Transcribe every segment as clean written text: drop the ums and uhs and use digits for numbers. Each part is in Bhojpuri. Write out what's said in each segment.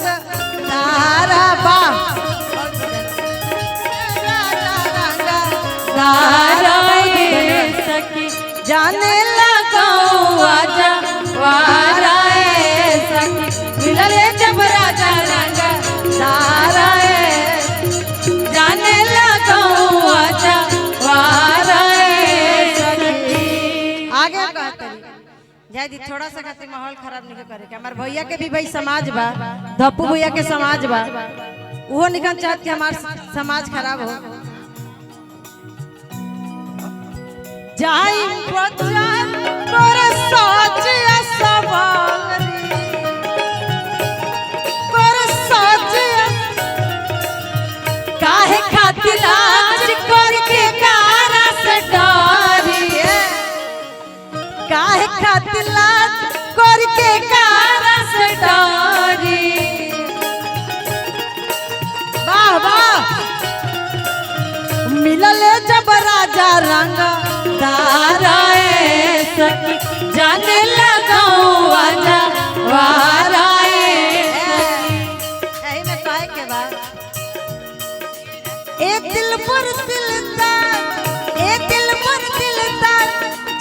रंग तारा बा तारा ये सखी जाने लगाऊं आजा वारा ये सखी मिलले जब राजा रंग तारा ये जाने लगाऊं आजा वारा ये सखी। आगे कहते जायदी थोड़ा सा खातिर माहौल खराब नहीं करे के हमार भैया के भी भाई समाज बा धप्पू भैया के समाज बा वो निकल चाहत के हमार समाज खराब हो जाई प्रचार करे सोच असवारी करे सोच काहे खातिर लाज करके कारा से डरी काहे खातिर लाज करके कारा से डरी वाह वाह मिलल जब राजा रंग तारा ए सखी जाने लगाऊं आजा वारा ए यही में कहे के बाद एक दिल पर दिलदार एक दिल पर दिलदार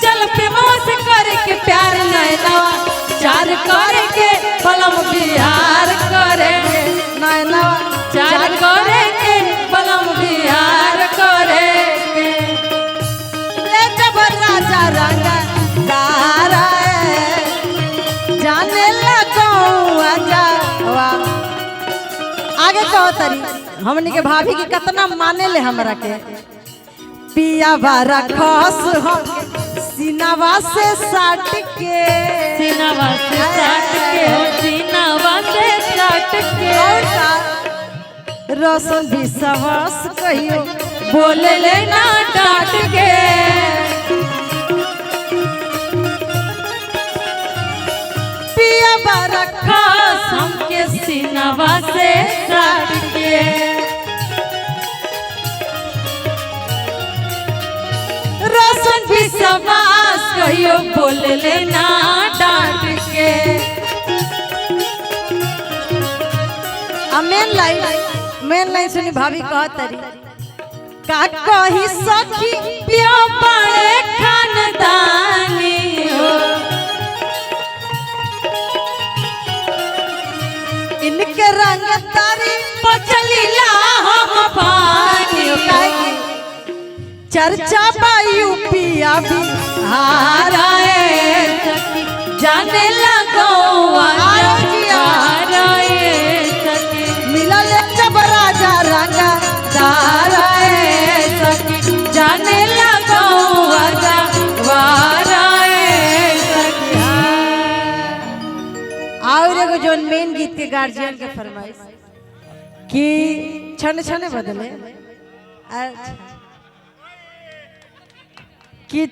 चल प्रेमो से करके प्यार नैनवा चार करके बलम बिहार करेंगे नैना चार करेंगे बलम बिहार करेंगे ले जब राजा रंग तारा जाने लगाऊं आजा वाह आगे कहो तरी हमनी के भाभी की कितना माने ले हमरा के पिया बारा खस हम सीनावा से साट के सीनावा से साट के सीनावा से साट के और का रसन भी सवास कहियो बोले ले ना डांट के पिया बारा खास हमके सीनावा से साट के रसन भी सवास कहियो बोले ले ना डांट के मेन लाइन सुनी भाभी कहत तरी का कही सखी पियो बड़े खानदानी हो इनके रंग तारी पचली लाह पानी चर्चा बायू पिया भी हारा ए सखी जाने लगो आओ जी, हारा ए सखी मिलल जब राजा रंग तारा ए सखी जाने लगो आजा वारा ए सखी। और एगो जोन मेन गीत के गार्जियन के फरमाइश कि छन छने बदले अच्छा कि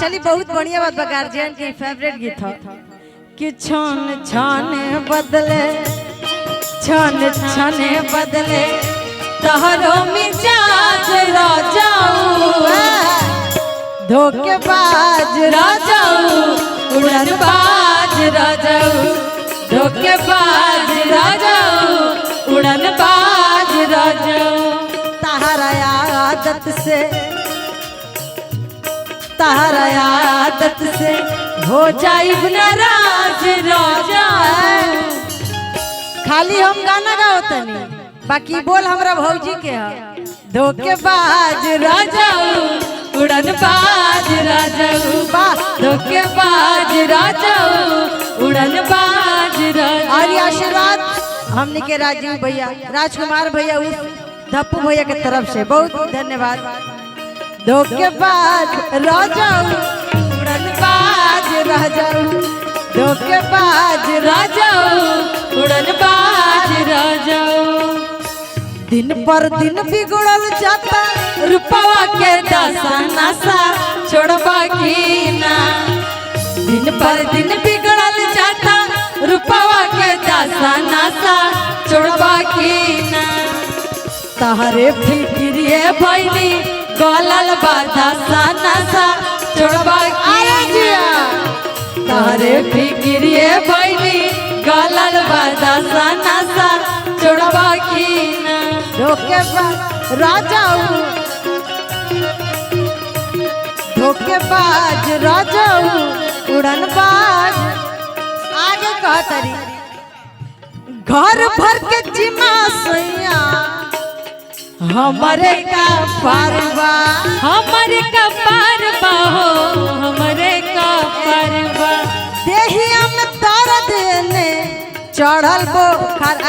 चली बहुत बढ़िया बात बा गार्जियन के फेवरेट गीत है कि छन छने बदले छन छने बदले तहरो मिजाज राजाऊ धोखेबाज राजाऊ उड़न बाज राजाऊ धोखेबाज राजाऊ उड़न बाज राजाऊ तहरा आदत से हो जाइब नाराज राजा खाली हम गाना गाओ तनी बाकी बोल हमरा भौजी के है धोखेबाज राजाऊ उड़न बाज राजाऊ धोखेबाज राजाऊ उड़न बाज राजाऊ। और ये आशीर्वाद हमने के राजीव भैया राजकुमार भैया धप्पू भैया के तरफ से बहुत धन्यवाद धोखेबाज राजाऊ उड़न बाज राजाऊ धोखेबाज राजाऊ उड़न बाज राजाऊ दिन पर दिन बिगड़ल जाता रूपवा के दशा नशा छोड़बा की ना दिन पर दिन बिगड़ल जाता रूपवा के दशा नशा छोड़बा की ना तहरे फिक्रिए भैली गलल बादशा नशा छोड़बा की ना तहरे फिक्रिए भैली गलल बादशा नशा धोखेबाज राजाऊ धोखेबाज राजाऊ उड़नबाज। आगे कहतरी घर भर के जिमा सैया हमरे का परवा हमरे का परवा हो हमरे का परवा। देहिया में दर्द ने चढ़ल बुखार।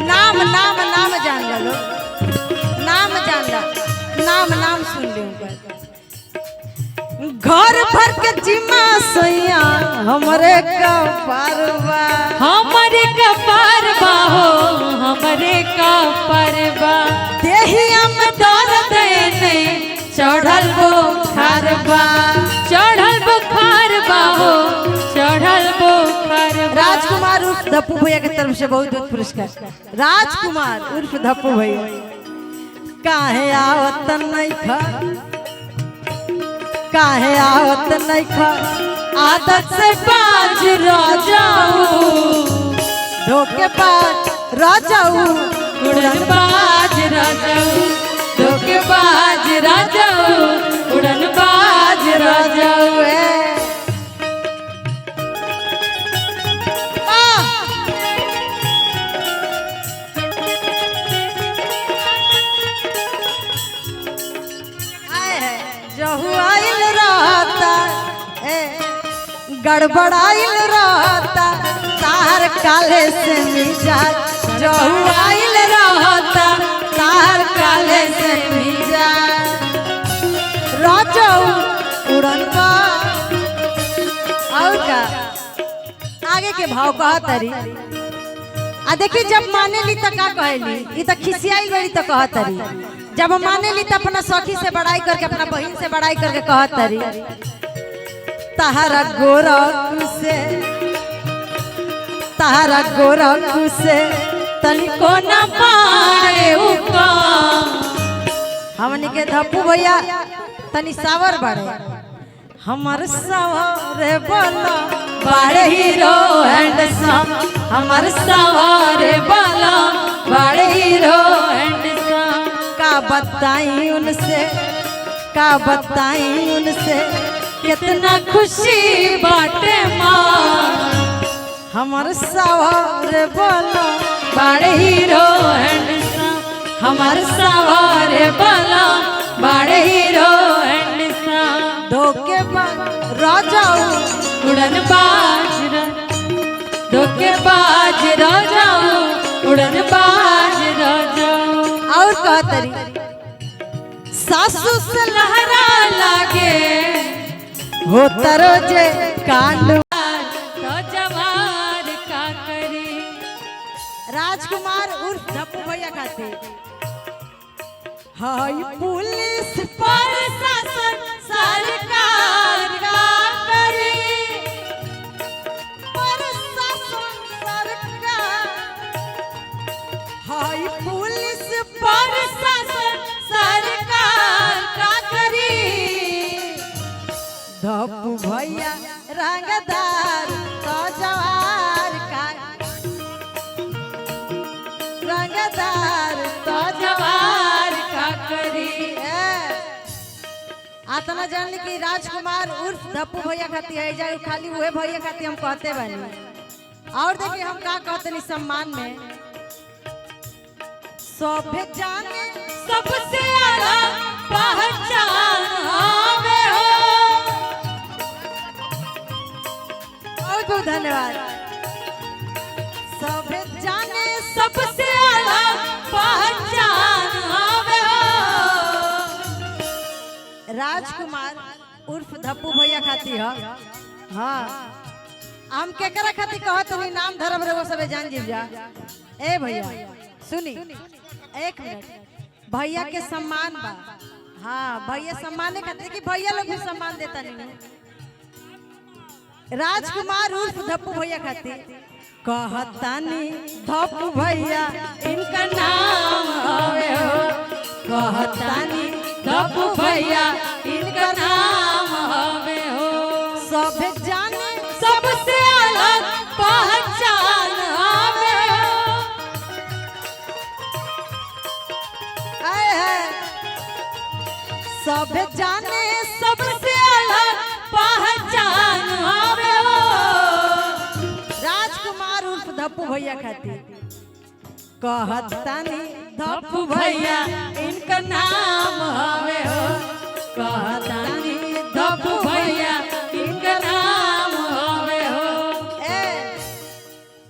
नाम नाम नाम जान लो नाम जान लो नाम सुन लो। घर भर के जिम्मा सैया हमरे का परवा हमरे का परवा हो हमरे का परवा। देहिया में दर्द ने चढ़ल बुखारवा चढ़ल बुखारवा हो चढ़ल बुखारवा। राजकुमार उर्फ धप्पू भैया की तरफ से बहुत बहुत पुरस्कार। राजकुमार उर्फ धप्पू भैया काहे आवत नहीं खा काहे आवत नहीं खा आदत से बाज राजाऊ धोखेबाज राजाऊ उड़नबाज राजाऊ धोखेबाज राजाऊ उड़नबाज राजाऊ। जहु आइल रहता गड़बड़ाइल रहता तार काले से मिजाज। जहु आइल रहता तार काले से मिजाज राजाऊ उड़नबाज। और का आगे के भाव कहतरी आ देखी जब माने ली तो का कहली ई तो खिसियाइल बड़ी तो कहतरी। जब माने ली तो अपना सखी से बड़ाई करके अपना बहन से बड़ाई करके कहतरी तहारा गोरखू से तनिको न पाए उका। हमनी के धप्पू भैया तनी सावर बड़े हमर सवारे बोला बड़े हीरो हैंडसम हमर सवारे वाला बड़े हीरो हैंडसम। का बताई उनसे कितना खुशी बाटे माँ हमर सवारे बोला बड़े हीरो हैंडसम हमर सवारे वाला बड़े हीरो हैंडसम। धोखेबाज राजाऊ उड़नबाज धोखेबाज राजाऊ उड़नबाज राजाऊ। और कहतरी सासू से लहरा लागे हो तरोजे कांड तो जवार का करी। राजकुमार उर्फ धप्पू भैया खाते हाय पुलिस प्रशासन सरकार का करी। प्रशासन सरकार हाय पुलिस प्रशासन सरकार का करी। धप्पू भैया रंगदार तो जवार का रंगदार तो जवार का करी। आतना जान ली कि राजकुमार उर्फ धप्पू भैया खाती है जाए खाली वह भैया खाती हम कहते बनी। और देखिए हम का कहते नहीं सम्मान में सभे जाने सबसे अलग पहचान हमें हो। बहुत बहुत धन्यवाद। सभे जाने सबसे अलग पहचान हमें हो। राजकुमार उर्फ धप्पू भैया खाती है। हाँ हम केकरा खाती कहत नहीं नाम धर्म रे वो सबे जान जीव जा। ए भैया सुनी एक मिनट भैया के सम्मान बा। हाँ भैया सम्मान खातिर कि भैया लोग भी सम्मान देता नहीं। राजकुमार उर्फ धप्पू भैया खातिर कहतानी धप्पू भैया इनका नाम हवे हो। कहतानी धप्पू भैया इनका नाम हवे हो। सब जाने सबसे अलग पहचान हवे हो। सब जाने सबसे अलग पहचान हवे हो। राजकुमार उर्फ धप्पू भैया खातिर कहतानी धप्पू भैया इनका नाम हवे हो। कहतानी धप्पू भैया इनका नाम हवे हो। ए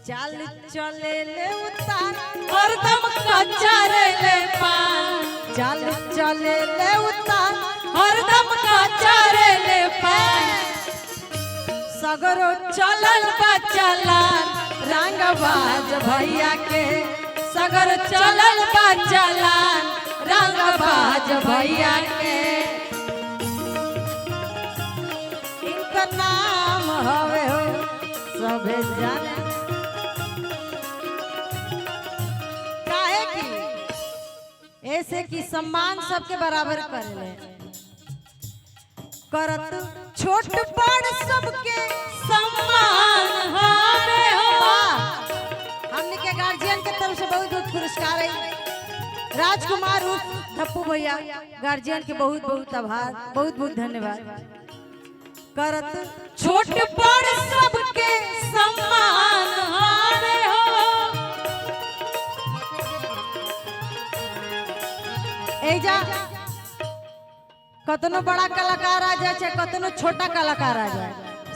चाल चले ले उतार हरदम कच्चा रे ले पान। चाल चले ले उतार हरदम कच्चा रे ले पान। सगरो चलल बा चलान रंगबाज भैया के सगर चलल बा चलान रंगबाज भैया के। इनका नाम हवे हो सबे जाने। काहे की ऐसे की सम्मान सबके बराबर करेले करत छोट बड़ सबके सम्मान हवे हो। हमने के गार्जियन के तरफ से बहुत बहुत पुरस्कार है। राजकुमार उर्फ धप्पू भैया गार्जियन के बहुत बहुत आभार बहुत बहुत धन्यवाद करत छोट बड़ सबके सम्मान हवे हो। एजा कतनो बड़ा कलाकार आ जाए चाहे कतनो छोटा कलाकार आ जाए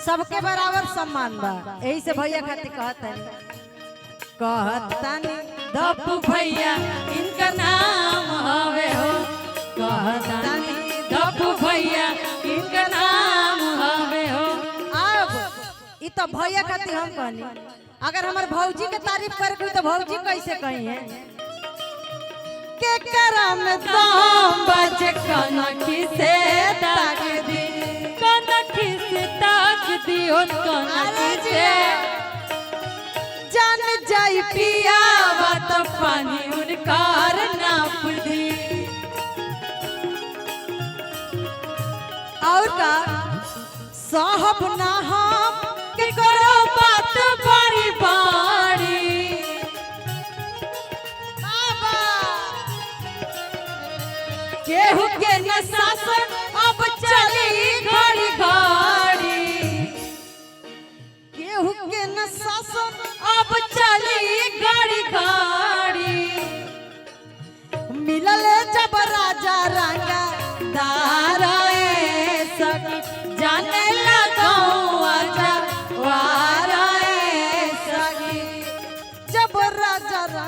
सबके बराबर सम्मान बा। यही से भैया खातिर कहतानी धप्पू भैया इनका नाम हवे हो। कहतानी धप्पू भैया इनका नाम हवे हो। अब ई तो भैया खातिर हम कहनी अगर हमार भौजी के तारीफ करे तो भौजी कैसे कही है के करम दाम बज कनखी से ताक दी। कनखी से ताक दी उन कनखी से जान जाई पिया बात पानी उनकार नाप दी। और का साहब ना हम के करो बात बारी बारी। केहू के न शासन अब चली घड़ी घड़ी। केहू के न शासन अब चली घड़ी घड़ी। मिलल जब राजा रंगा दारा सकी जाने लगाऊं आजा वारा सकी। जब राजा